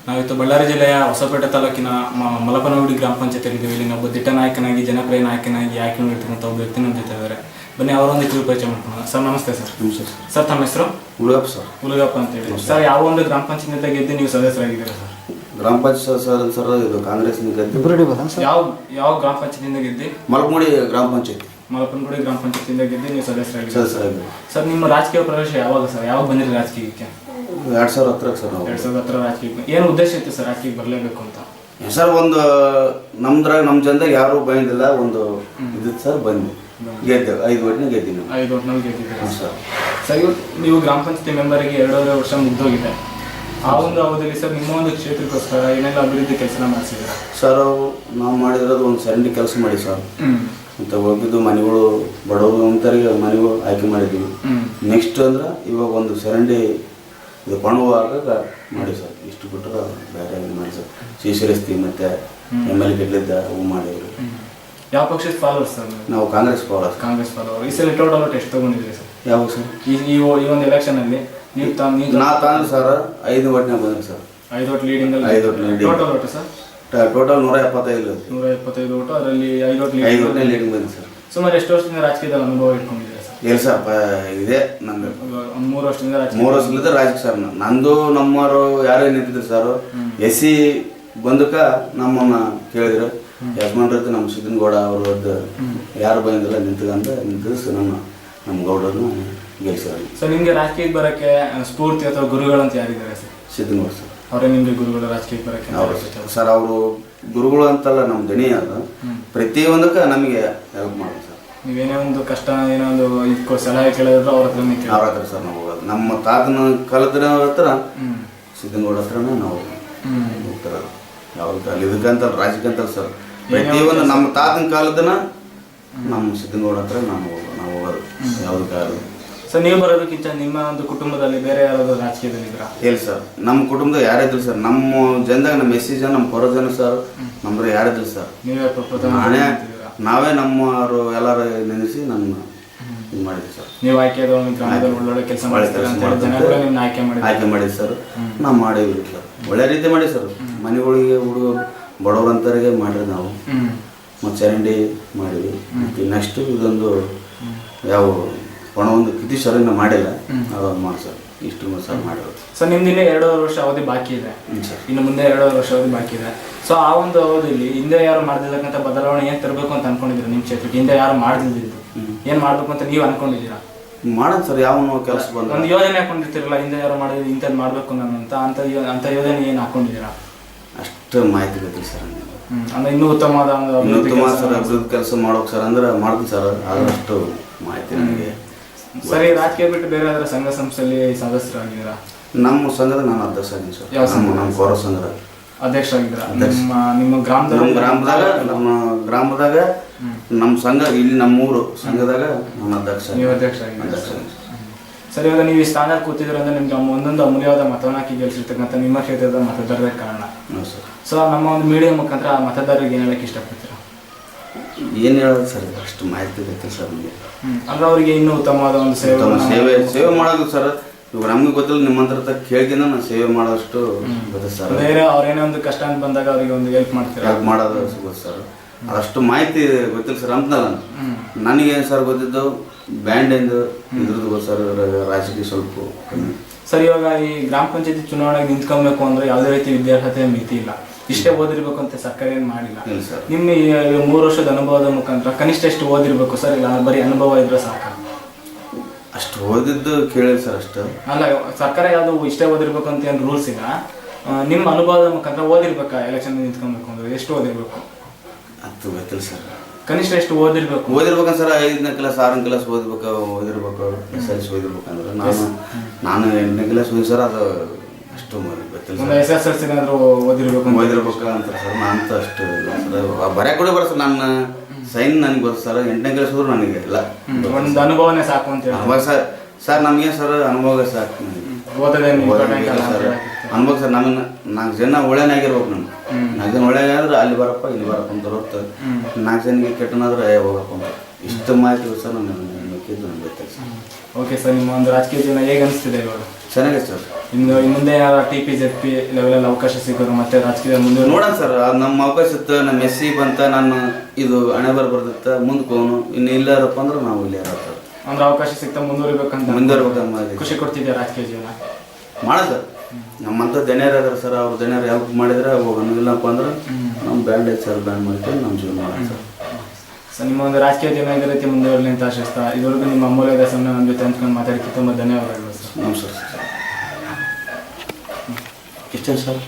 ನಾವಿತ್ತು ಬಳ್ಳಾರಿ ಜಿಲ್ಲೆಯ ಹೊಸಪೇಟೆ ತಾಲೂಕಿನ ಮಲಪನಗುಡಿ ಗ್ರಾಮ ಪಂಚಾಯತಿಯಲ್ಲಿದ್ದೀವಿ. ಇಲ್ಲಿ ಒಬ್ಬ ದಿಟ್ಟ ನಾಯಕನಾಗಿ ಜನಪ್ರಿಯ ನಾಯಕನಾಗಿ ಆಯ್ಕೆ ಮಾಡಿರ್ತಕ್ಕಂಥ ಒಬ್ಬ ವ್ಯಕ್ತಿ ನಮ್ಮ ಜೊತೆ ಇದ್ದಾರೆ. ಬನ್ನಿ ಅವರೊಂದು ಕಿರು ಪರಿಚಯ ಮಾಡ್ಕೊಳ್ಳೋಣ. ಸರ್ ನಮಸ್ತೆ. ಸರ್ ನಮಸ್ತೆ ಸರ್. ತಮ್ಮ ಹೆಸರು? ಉಲಗಪ್ಪ ಸರ್. ಉಲಗಪ್ಪ ಅಂತೇಳಿ. ಸರ್ ಯಾವ ಒಂದು ಗ್ರಾಮ ಪಂಚಾಯತ್ ಗೆದ್ದು ನೀವು ಸದಸ್ಯರಾಗಿದ್ದೀರಾ ಸರ್? ಗ್ರಾಮ ಪಂಚಾಯತ್ ಸರ್ ಇದು ಕಾಂಗ್ರೆಸ್ ಯಾವ ಗ್ರಾಮ ಪಂಚಾಯತಿಯಿಂದ ಗೆದ್ದಿ? ಮಲಪನಗುಡಿ ಗ್ರಾಮ ಪಂಚಾಯತ್. ಮಲಪನಗುಡಿ ಗ್ರಾಮ ಪಂಚಾಯತಿಯಿಂದ ಗೆದ್ದು ನೀವು ಸದಸ್ಯರಾಗಿದ್ದೀರಾ ಸರ್. ನಿಮ್ಮ ರಾಜಕೀಯ ಪ್ರವೇಶ ಯಾವಾಗ ಸರ್? ಯಾವಾಗ ಬಂದಿರಿ ರಾಜಕೀಯಕ್ಕೆ? 2010 ಸರ್. ನಾವು 2010 ರಾಜಕೀಯಕ್ಕೆ ಏನು ಉದ್ದೇಶ ಇತ್ತು ಸರ್ ರಾಜಕೀಯಕ್ಕೆ ಬರಲೇಬೇಕು ಅಂತ? ಸರ್ ಒಂದು ನಮ್ಮ ಜನದಾಗ ಯಾರು ಬಂದಿಲ್ಲ, ಒಂದು ಇದಿತ್ತು ಸರ್, ಬಂದು ಗೆದ್ದೇವೆ. 5 ಓಟ್ನಾಗ ಗೆದ್ದೀವಿ. 5 ಓಟ್ನಲ್ಲಿ ಗೆದ್ದಿದ್ದೀರಾ ಸರ್. ಸರ್ ನೀವು ಗ್ರಾಮ ಪಂಚಾಯತಿ ಮೆಂಬರಿಗೆ 2.5 ವರ್ಷ ಮುಗ್ದೋಗಿದೆ. ಆ ಒಂದು ಅವಧಿಯಲ್ಲಿ ಸರ್ ನಿಮ್ಮ ಒಂದು ಕ್ಷೇತ್ರಕ್ಕೋಸ್ಕರ ಏನೆಲ್ಲ ಅಭಿವೃದ್ಧಿ ಕೆಲಸ ಮಾಡಿಸಿದ್ದೀರಾ ಸರ್? ನಾವು ಮಾಡಿರೋದು ಒಂದು ಚರಂಡಿ ಕೆಲಸ ಮಾಡಿ ಸರ್. ಅಂತ ಹೋಗಿದ್ದು ಮನೆಗಳು ಬಡವರು ಅಂತರಿಗೆ ಮನೆಗಳು ಆಯ್ಕೆ ಮಾಡಿದ್ದೀವಿ. ನೆಕ್ಸ್ಟ್ ಅಂದ್ರೆ ಇವಾಗ ಒಂದು ಚರಂಡಿ ಇದು ಪಣುವಾಗ ಮಾಡಿ ಸರ್. ಇಷ್ಟು ಬಿಟ್ಟರೆ ಬೇರೆ ಏನು ಮಾಡಿ ಸರ್. ಸಿ ರಸ್ತೆ ಮತ್ತು MLA ಗೆದ್ದಿದ್ದ ಅವು ಮಾಡಿದ್ರು. ಯಾವ ಪಕ್ಷದ ಫಾಲೋವರ್ ಸರ್? ನಾವು ಕಾಂಗ್ರೆಸ್ ಫಾಲೋವರ್. ಕಾಂಗ್ರೆಸ್ ಫಾಲೋವರ್. ಈ ಸಲ ಟೋಟಲ್ ಓಟ್ ಎಷ್ಟು ತೊಗೊಂಡಿದ್ದೀರಿ ಸರ್? ಯಾವಾಗ ಸರ್? ಈ ಒಂದು ಎಲೆಕ್ಷನಲ್ಲಿ ನೀವು ನಾ ತಾಂದ್ರೆ ಸರ್ 5 ಓಟ್ನಾಗ ಬಂದ್ರಿ ಸರ್. 5 ಓಟ್ ಲೀಡಿಂಗಲ್ಲಿ. 5 vote leading. Total vote sir? Total 175. 175 vote. ಅದರಲ್ಲಿ 5 ಓಟ್ ಲೀಡಿಂಗ್ ಬಂದಿದೆ ಸರ್. ಸುಮಾರು ಎಷ್ಟು ವರ್ಷದಿಂದ ರಾಜಕೀಯದಲ್ಲಿ ಅನುಭವ ಇಟ್ಕೊಂಡಿದ್ದೀರಾ ಸರ್? ಇಲ್ಲ ಸರ್, ಇದೆ ನಂದು. ಒಂದು 3 ವರ್ಷದಿಂದ 3 ವರ್ಷದಿಂದ ರಾಜಕೀಯ ಸರ್. ನಂದು ನಮ್ಮವರು ಯಾರೇ ನಿಂತಿದ್ರು ಸರ್. SC ಬಂದಕ್ಕ ನಮ್ಮನ್ನ ಕೇಳಿದ್ರು. ಯಜಮಾನ್ರದ್ದು ನಮ್ಮ ಸಿದ್ದನಗೌಡ ಅವ್ರದ್ದು ಯಾರು ಬಂದಿಲ್ಲ ನಿಂತಿದ್ದು ನಮ್ಮ ಗೌಡರನ್ನು ಗೆಲ್ಸಿದ್ರು ಸರ್. ನಿಮಗೆ ರಾಜಕೀಯಕ್ಕೆ ಬರೋಕ್ಕೆ ಸ್ಫೂರ್ತಿ ಅಥವಾ ಗುರುಗಳಂತ ಯಾರಿದ್ದಾರೆ ಸರ್? ಸಿದ್ದನಗೌಡ ಸರ್. ಅವರೇ ನಿಮಗೆ ಗುರುಗಳು ರಾಜಕೀಯಕ್ಕೆ ಬರೋಕ್ಕೆ? ಸರ್ ಅವರು ಗುರುಗಳು ಅಂತಲ್ಲ, ನಮ್ಮ ದಣಿ ಅದು. ಪ್ರತಿಯೊಂದಕ್ಕೆ ನಮಗೆ ಹೆಲ್ಪ್ ಮಾಡೋದು ಸರ್. ನೀವೇನೇ ಒಂದು ಕಷ್ಟ ಏನೋ ಒಂದು ಇದಕ್ಕೋ ಸಲಹೆ ಕೇಳಿದ್ರು ಅವ್ರ ಹತ್ರ ಸರ್ ನಾವು ಹೋಗೋದು. ನಮ್ಮ ತಾತನ ಕಾಲದ ಹತ್ರ ಸಿದ್ದನಗೌಡ ಹತ್ರನೇ ನಾವು ಹೋಗ್ತಿರೋದು. ಯಾವ್ದು ಅಲ್ಲಿ ಇದಕ್ಕಂತಲ್ಲ ರಾಜಕೀಯಂತಲ್ಲ ಸರ್. ಪ್ರತಿಯೊಂದು ನಮ್ಮ ತಾತನ ಕಾಲದನ ನಮ್ಮ ಸಿದ್ದನಗೌಡ ಹತ್ರ ನಾವು ಹೋಗೋದು ಯಾವ್ದು ಕಾಲ. ಸರ್ ನೀವು ಬರೋದಕ್ಕಿಂತ ನಿಮ್ಮ ಒಂದು ಕುಟುಂಬದಲ್ಲಿ ಬೇರೆ ಯಾರಾದ್ರು ರಾಜಕೀಯದಲ್ಲಿದ್ದೀರಾ? ಇಲ್ಲ ಸರ್, ನಮ್ಮ ಕುಟುಂಬದಾಗ ಯಾರಿದ್ರು ಸರ್. ನಮ್ಮ ಜನದಾಗ ನಮ್ಮ SC ಜನ, ನಮ್ಮ ಹೊರ ಜನ ಸರ್, ನಮ್ರೆ ಯಾರಿದ್ರು ಸರ್. ನಾವೇ ನಮ್ಮವರು ಎಲ್ಲರೂ ನೆನೆಸಿ ನನ್ನ ಇದು ಮಾಡಿದ್ವಿ ಸರ್. ನೀವು ಆಯ್ಕೆ ಗ್ರಾಮದಲ್ಲಿ ಒಳ್ಳೊಳ್ಳೆ ಕೆಲಸ ಆಯ್ಕೆ ಮಾಡಿದ್ವಿ ಸರ್. ನಾವು ಮಾಡಿದ್ವಿ ಸರ್. ಒಳ್ಳೆ ರೀತಿ ಮಾಡಿ ಸರ್. ಮನೆಗಳಿಗೆ ಹುಡುಗರು ಬಡವರಂತರಿಗೆ ಮಾಡಿದ್ವಿ ನಾವು. ಮತ್ತು ಚರಂಡಿ ಮಾಡಿದ್ವಿ. ನೆಕ್ಸ್ಟ್ ಇದೊಂದು ಯಾವ ಒಂದು ಕಿತಿ ಸರಿನ ಮಾಡಿಲ್ಲ, ಅದೊಂದು ಮಾಡಿ ಸರ್. ಇಷ್ಟು ಸರ್ ಮಾಡಿರೋದು ಸರ್. ನಿಮ್ದು ಇನ್ನೇ 2.5 ವರ್ಷ ಅವಧಿ ಬಾಕಿ ಇದೆ. ಇನ್ನು ಮುಂದೆ 2.5 ವರ್ಷ ಅವಧಿ ಬಾಕಿ ಇದೆ. ಸೊ ಆ ಒಂದು ಅವಧಿಯಲ್ಲಿ ಹಿಂದೆ ಯಾರು ಮಾಡ್ದಿದ್ದಕ್ಕಂಥ ಬದಲಾವಣೆ ಏನು ತರಬೇಕು ಅಂತ ಅನ್ಕೊಂಡಿದ್ದೀರಾ? ನಿಮ್ಮ ಕ್ಷೇತ್ರಕ್ಕೆ ಹಿಂದೆ ಯಾರು ಮಾಡ್ದಿದ್ದು ಏನು ಮಾಡ್ಬೇಕು ಅಂತ ನೀವು ಅನ್ಕೊಂಡಿದ್ದೀರಾ? ಮಾಡೋದು ಸರ್. ಯಾವ ಕೆಲಸ ಬಂದು ಒಂದು ಯೋಜನೆ ಹಾಕೊಂಡಿರ್ತಿರಲ್ಲ, ಹಿಂದೆ ಯಾರು ಮಾಡಿದ್ರು ಇಂಥದ್ದು ಮಾಡಬೇಕು ಅನ್ನೋಂಥ ಅಂಥ ಯೋಜನೆ ಏನು ಹಾಕೊಂಡಿದ್ದೀರಾ? ಅಷ್ಟು ಮಾಹಿತಿ ಗೊತ್ತಿಲ್ಲ ಸರ್. ಅಂದ್ರೆ ಇನ್ನೂ ಉತ್ತಮವಾದ ಅಭಿವೃದ್ಧಿ ಕೆಲಸ ಮಾಡೋಕೆ ಸರ್ ಅಂದ್ರೆ ಮಾಡ್ತೀನಿ ಸರ್. ಆದಷ್ಟು ಮಾಹಿತಿ ನನಗೆ ಸರಿ. ರಾಜಕೀಯ ಬಿಟ್ಟು ಬೇರೆ ಯಾವ್ದಾರ ಸಂಘ ಸಂಸ್ಥೆಯಲ್ಲಿ ಸದಸ್ಯರಾಗಿದ್ದೀರಾ? ನಮ್ಮ ಸಂಘದ ನಾನು ಅಧ್ಯಕ್ಷ ಆಗಿದ್ದೀನಿ ಸರ್. ನಮ್ಮ ಗೌರವ ಸಂಘದ ಅಧ್ಯಕ್ಷರಾಗಿದ್ದೀರಾ? ನಿಮ್ಮ ಗ್ರಾಮದಾಗ ನಮ್ಮ ಸಂಘ ಇಲ್ಲಿ ನಮ್ಮೂರು ಸಂಘದಾಗ ನಾನು ಅಧ್ಯಕ್ಷ. ನೀವು ಅಧ್ಯಕ್ಷ ಆಗಿದ್ದೀರಾ? ಸರಿ. ಇವಾಗ ನೀವು ಈ ಸ್ಥಾನ ಕೂತಿದ್ರು ಅಂದ್ರೆ ನಿಮ್ಗೆ ಒಂದೊಂದು ಅಮೂಲ್ಯವಾದ ಮತವನ್ನ ಹಾಕಿ ಗೆಲ್ಸಿರ್ತಕ್ಕಂಥ ನಿಮ್ಮ ಕ್ಷೇತ್ರದ ಮತದಾರರ ಕಾರಣ. ಸೊ ನಮ್ಮ ಒಂದು ಮೀಡಿಯಾ ಮುಖಾಂತರ ಆ ಮತದಾರರಿಗೆ ಏನು ಹೇಳಕ್ಕೆ ಇಷ್ಟಪಡ್ತೀರಾ? ಏನು ಹೇಳೋದು ಸರ್, ಅಷ್ಟು ಮಾಹಿತಿ ಗೊತ್ತಿಲ್ಲ ಸರ್ ನಮಗೆ. ಅಂದ್ರೆ ಅವರಿಗೆ ಇನ್ನೂ ಉತ್ತಮವಾದ ಒಂದು ಸೇವೆ ಮಾಡೋದು ಸರ್. ಇವಾಗ ನಮ್ಗೆ ಗೊತ್ತಿಲ್ಲ, ನಿಮ್ಮ ಹತ್ರ ಕೇಳ್ಕಿನ ನಾನು ಸೇವೆ ಮಾಡೋಷ್ಟು ಗೊತ್ತ ಸರ್. ಬೇರೆ ಅವ್ರೇನೋ ಒಂದು ಕಷ್ಟ ಅಂತ ಬಂದಾಗ ಅವರಿಗೆ ಒಂದು ಹೆಲ್ಪ್ ಮಾಡ್ತೀರಾ? ಹೆಲ್ಪ್ ಮಾಡೋದು ಗೊತ್ತು ಸರ್. ಅದಷ್ಟು ಮಾಹಿತಿ ಗೊತ್ತಿಲ್ಲ ಸರ್ ಅಂತಲ್ಲ. ನನಗೇನು ಸರ್ ಗೊತ್ತಿದ್ದು ಬ್ಯಾಂಡಿಂದ ಇದ್ರದ್ದು ಗೊತ್ತು ಸರ್. ರಾಜಕೀಯ ಸ್ವಲ್ಪ ಕಮ್ಮಿ ಸರ್. ಇವಾಗ ಈ ಗ್ರಾಮ ಪಂಚಾಯತಿ ಚುನಾವಣೆಗೆ ನಿಂತ್ಕೊಬೇಕು ಅಂದ್ರೆ ಯಾವುದೇ ರೀತಿ ವಿದ್ಯಾರ್ಹತೆ ಮಿತಿ ಇಲ್ಲ. ಇಷ್ಟೇ ಓದಿರ್ಬೇಕು ಅಂತ ಸರ್ಕಾರ ಏನು ಮಾಡಿಲ್ಲ. ನಿಮ್ಮ 3 ವರ್ಷದ ಅನುಭವದ ಮುಖಾಂತರ ಕನಿಷ್ಠ ಎಷ್ಟು ಓದಿರ್ಬೇಕು ಸರ್? ಇಲ್ಲ ಬರೀ ಅನುಭವ ಇದ್ರೆ ಸಾಕು? ಅಷ್ಟು ಓದಿದ್ದು ಕೇಳಿಲ್ಲ ಸರ್. ಅಷ್ಟು ಅಲ್ಲ, ಸರ್ಕಾರ ಯಾವುದು ಇಷ್ಟೇ ಓದಿರ್ಬೇಕು ಅಂತ ಏನು ರೂಲ್ಸ್ ಇಲ್ಲ. ನಿಮ್ಮ ಅನುಭವದ ಮುಖಾಂತರ ಓದಿರ್ಬೇಕಾ? ಎಲೆಕ್ಷನ್ ನಿಂತ್ಕೊಬೇಕು ಅಂದ್ರೆ ಎಷ್ಟು ಓದಿರ್ಬೇಕು? ಅದು ಗೊತ್ತಿಲ್ಲ ಸರ್. ಕನಿಷ್ಠ ಎಷ್ಟು ಓದಿರ್ಬೇಕು? ಓದಿರ್ಬೇಕಂದ್ರೆ ಸರ್ 5ನೇ ಕ್ಲಾಸ್ 6ನೇ ಕ್ಲಾಸ್ ಓದಿರ್ಬೇಕು. SSLC ಓದಿರ್ಬೇಕಂದ್ರೆ ನಾನು 8ನೇ ಕ್ಲಾಸ್ ಓದಿ ಸರ್. ಅದು ಅಷ್ಟು ಗೊತ್ತಿಲ್ಲ ಸರ್. SSLC ಏನಾದರೂ ಓದಿರ್ಬೇಕು ಅಂತಾರೆ ಸರ್. ನಾನು ಅಂತ ಅಷ್ಟು ಬರೆಯಕ್ಕೆ ಕೂಡ ಬರೋ ಸರ್. ನನ್ನ ಸೈನ್ ನನಗೆ ಗೊತ್ತು ಸರ್. 8ನೇ ಕ್ಲಾಸ್ ಹೋದ್ರು ನನಗೆ ಇಲ್ಲ. ಒಂದು ಅನುಭವನೇ ಸಾಕು ಅಂತ ಅವಾಗ ಸರ್ ನಮಗೆ ಸರ್ ಅನುಭವ ಸಾಕು. ಅನುಭವ ಸರ್. ನಮಗೆ 4 ಜನ ಒಳ್ಳೆನಾಗಿರ್ಬೇಕು. ನಾನು 4 ಜನ ಒಳ್ಳೆಯಾದ್ರೆ ಅಲ್ಲಿ ಬರಪ್ಪ ಇಲ್ಲಿ ಬರಪ್ಪ ಅಂತ ಹೊರತು 4 ಜನಕ್ಕೆ ಕೆಟ್ಟನಾದ್ರೆ ಹೋಗಪ್ಪ ಅಂತ ಇಷ್ಟು ಮಾಹಿತಿ ಸರ್. ನಾನು ನಂಬಿಕೆ ಇದ್ದು ನಡೆಯುತ್ತೆ ಸರ್. ಓಕೆ ಸರ್, ನಿಮ್ಮ ಒಂದು ರಾಜಕೀಯ ಜೀವನ ಹೇಗೆ ಅನಿಸ್ತಿದೆ ಇವಾಗ? ಚೆನ್ನಾಗಿದೆ ಸರ್. ಇನ್ನು ಮುಂದೆ ಏನಾರ TP-ZP ಲೆವೆಲಲ್ಲಿ ಅವಕಾಶ ಸಿಗೋದು ಮತ್ತೆ ರಾಜಕೀಯ ಮುಂದೆ ನೋಡೋಣ ಸರ್, ಅದು ನಮ್ಮ ಅವಕಾಶ ಇತ್ತು, ನಮ್ಮ SC ಬಂತ, ನಾನು ಇದು ಹಣೆ ಬರ್ದಿತ್ತ ಮುಂದಕ್ಕೆ ಹೋಗೋನು, ಇನ್ನು ಇಲ್ಲಾರಪ್ಪ ಅಂದ್ರೆ ನಾವು ಇಲ್ಲೇ ಸರ್. ಅಂದ್ರೆ ಅವಕಾಶ ಸಿಗ್ತಾ ಮುಂದುವರಿಬೇಕಂತ ಮುಂದುವರ್ಬೇಕಂತ ಖುಷಿ ಕೊಡ್ತಿದ್ಯಾ ರಾಜಕೀಯ ಜೀವನ? ಮಾಡ ಸರ್. ನಮ್ಮಂತ ದಣಿಯರು ಅದಾರ ಸರ್, ಅವ್ರ ದಣಿಯರು ಹೆಲ್ಪ್ ಮಾಡಿದ್ರೆ ಹೋಗೋಣ, ಇಲ್ಲಪ್ಪ ಅಂದ್ರೆ ನಮ್ಮ ಬ್ಯಾಂಡ್ ಐತೆ ಸರ್, ಬ್ಯಾಂಡ್ ಮಾಡ್ಕೊಂಡು ನಮ್ಮ ಜೀವನ ಮಾಡೋಣ ಸರ್. ಸೊ ನಿಮ್ಮ ಒಂದು ರಾಜಕೀಯ ಜೀವನ ಇದೇ ರೀತಿ ಮುಂದುವರಲಿ ಅಂತ ಆಶಿಸ್ತಾ ಇದುವರೆಗೂ ನಿಮ್ಮ ಅಮೂಲ್ಯದ ಸಮಯ ನನ್ನ ಜೊತೆ ಹಂಚ್ಕೊಂಡು ಮಾತಾಡೋಕ್ಕೆ ತುಂಬ ಧನ್ಯವಾದಗಳು ಸರ್. ನಮಸ್ಕಾರ ಸರ್. ಇಷ್ಟೇ ಸರ್.